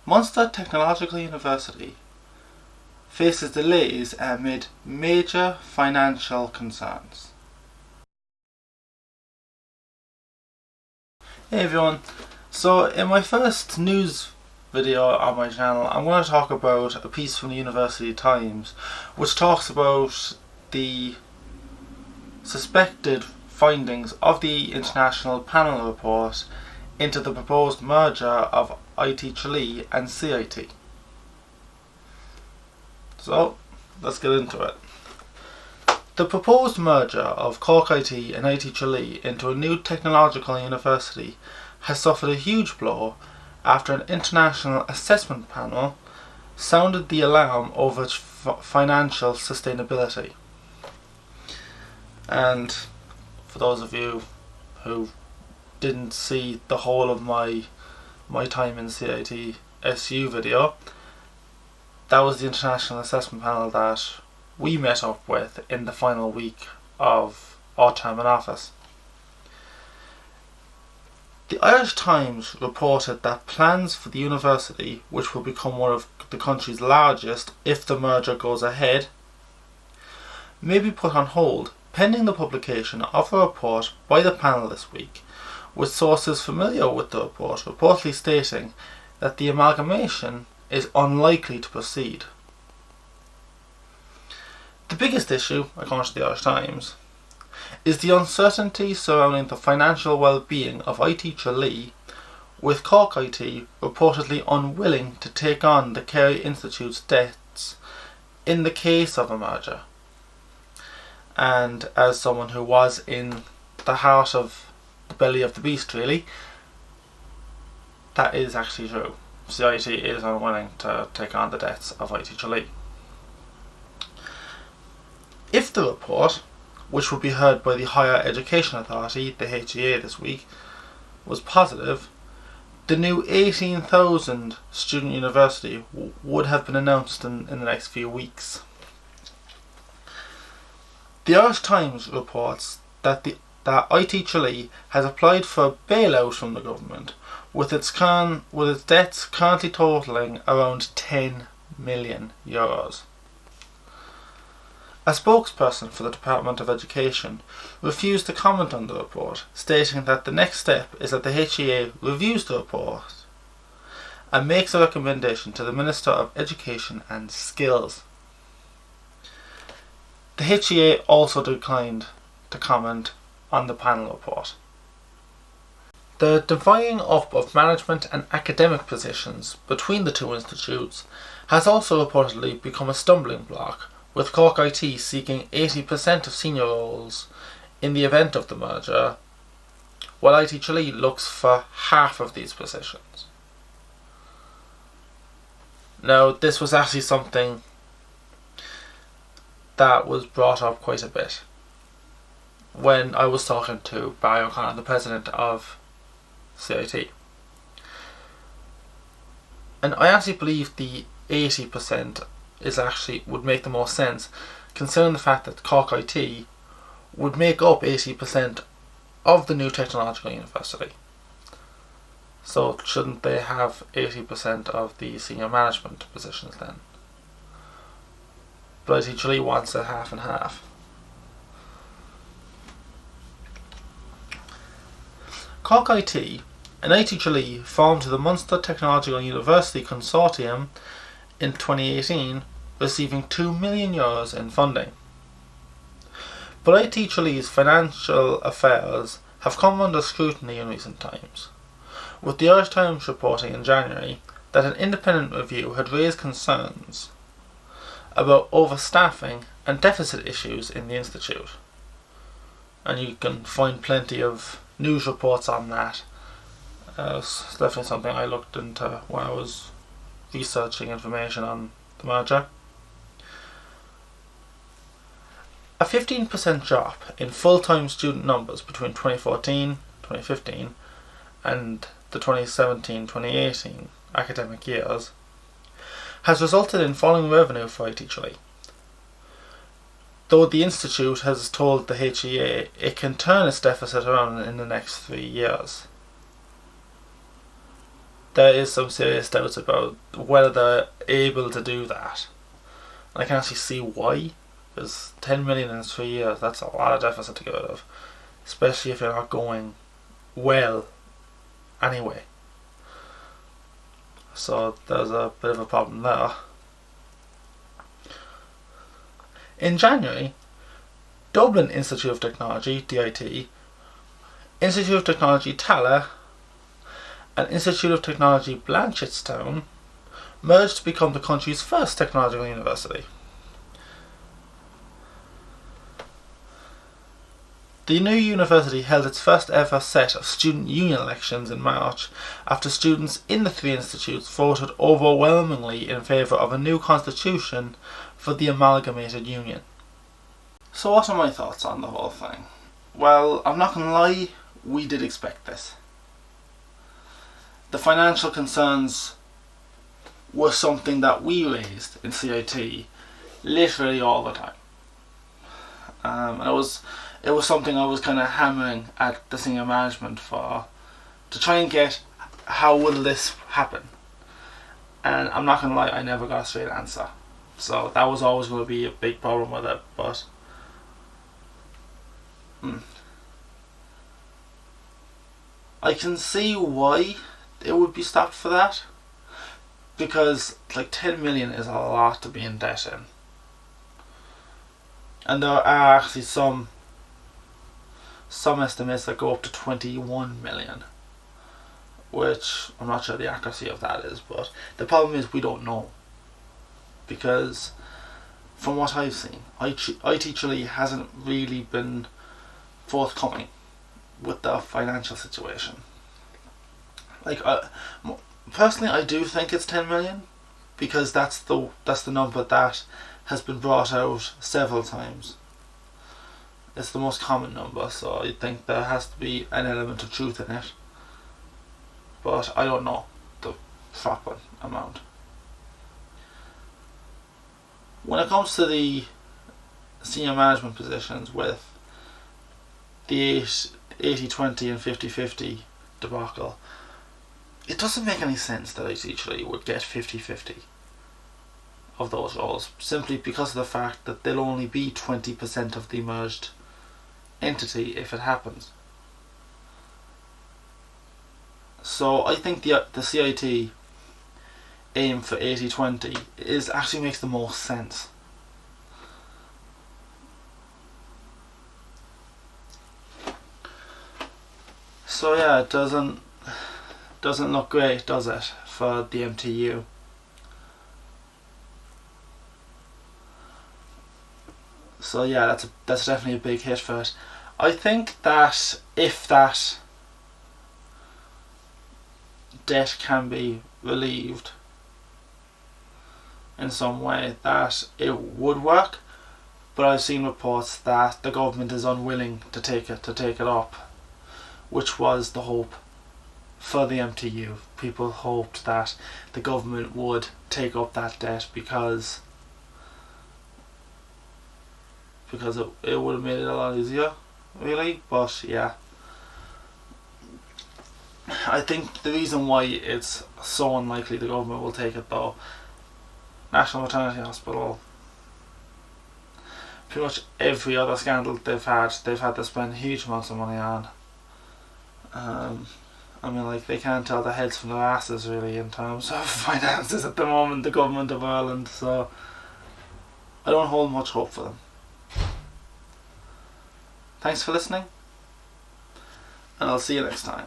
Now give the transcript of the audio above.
Munster Technological University faces delays amid major financial concerns. Hey everyone, so in my first news video on my channel I'm going to talk about a piece from the University Times which talks about the suspected findings of the International Panel Report into the proposed merger of IT Tralee and CIT. So let's get into it. The proposed merger of Cork IT and IT Tralee into a new technological university has suffered a huge blow after an international assessment panel sounded the alarm over its financial sustainability. And for those of you who didn't see the whole of my time in CIT SU video, that was the international assessment panel that we met up with in the final week of our term in office. The Irish Times reported that plans for the university, which will become one of the country's largest if the merger goes ahead, may be put on hold pending the publication of a report by the panel this week, with sources familiar with the report reportedly stating that the amalgamation is unlikely to proceed. The biggest issue, according to the Irish Times, is the uncertainty surrounding the financial well-being of IT Tralee, with Cork IT reportedly unwilling to take on the Kerry Institute's debts in the case of a merger. And as someone who was in the heart of the belly of the beast, really, that is actually true. CIT is unwilling to take on the debts of IT Tralee. If the report, which will be heard by the Higher Education Authority, the HEA, this week, was positive, the new 18,000 student university would have been announced in the next few weeks. The Irish Times reports that IT Tralee has applied for a bailout from the government, with its debts currently totalling around €10 million. A spokesperson for the Department of Education refused to comment on the report, stating that the next step is that the HEA reviews the report and makes a recommendation to the Minister of Education and Skills. The HEA also declined to comment on the panel report. The dividing up of management and academic positions between the two institutes has also reportedly become a stumbling block, with Cork IT seeking 80% of senior roles in the event of the merger, while IT Tralee looks for half of these positions. Now, this was actually something that was brought up quite a bit when I was talking to Barry O'Connor, the president of CIT. And I actually believe the 80% would make the most sense, considering the fact that Cork IT would make up 80% of the new technological university. So shouldn't they have 80% of the senior management positions then? But IT Tralee wants a half and half. Cork IT and IT Tralee formed the Munster Technological University Consortium in 2018, receiving €2 million in funding. But IT Tralee's financial affairs have come under scrutiny in recent times, with the Irish Times reporting in January that an independent review had raised concerns about overstaffing and deficit issues in the institute. And you can find plenty of news reports on that. It's definitely something I looked into when I was researching information on the merger. A 15% drop in full-time student numbers between 2014-2015 and the 2017-2018 academic years has resulted in falling revenue for IT Tralee. Though the institute has told the HEA it can turn its deficit around in the next 3 years. there is some serious doubts about whether they're able to do that. And I can actually see why, because 10 million in 3 years, that's a lot of deficit to get rid of, especially if you're not going well anyway. So there's a bit of a problem there. In January, Dublin Institute of Technology, DIT, Institute of Technology Tallaght, and Institute of Technology Blanchardstown merged to become the country's first technological university. The new university held its first ever set of student union elections in March after students in the three institutes voted overwhelmingly in favour of a new constitution for the amalgamated union. So what are my thoughts on the whole thing? Well, I'm not going to lie, we did expect this. The financial concerns were something that we raised in CIT literally all the time. And it was something I was kind of hammering at the senior management for, to try and get how will this happen. And I'm not going to lie, I never got a straight answer. So that was always going to be a big problem with it, but I can see why it would be stopped for that, because like 10 million is a lot to be in debt in, and there are actually some estimates that go up to 21 million, which I'm not sure the accuracy of that is, but the problem is we don't know, because from what I've seen, IT Tralee hasn't really been forthcoming with the financial situation. Like, personally, I do think it's 10 million, because that's the number that has been brought out several times. It's the most common number, so I think there has to be an element of truth in it. But I don't know the proper amount. When it comes to the senior management positions with the 80-20 and 50-50 debacle, it doesn't make any sense that IT Tralee would get 50-50 of those roles, simply because of the fact that they'll only be 20% of the merged entity if it happens. So I think the CIT aim for 80-20 actually makes the most sense. So yeah, it doesn't look great, does it, for the MTU? So yeah, that's definitely a big hit for it. I think that if that debt can be relieved in some way, that it would work. But I've seen reports that the government is unwilling to take it up, which was the hope for the MTU. People hoped that the government would take up that debt because it would have made it a lot easier, really. But yeah, I think the reason why it's so unlikely the government will take it, though, National Maternity Hospital, pretty much every other scandal they've had to spend huge amounts of money on. I mean, like, they can't tell their heads from their asses, really, in terms of finances at the moment, the government of Ireland, so I don't hold much hope for them. Thanks for listening, and I'll see you next time.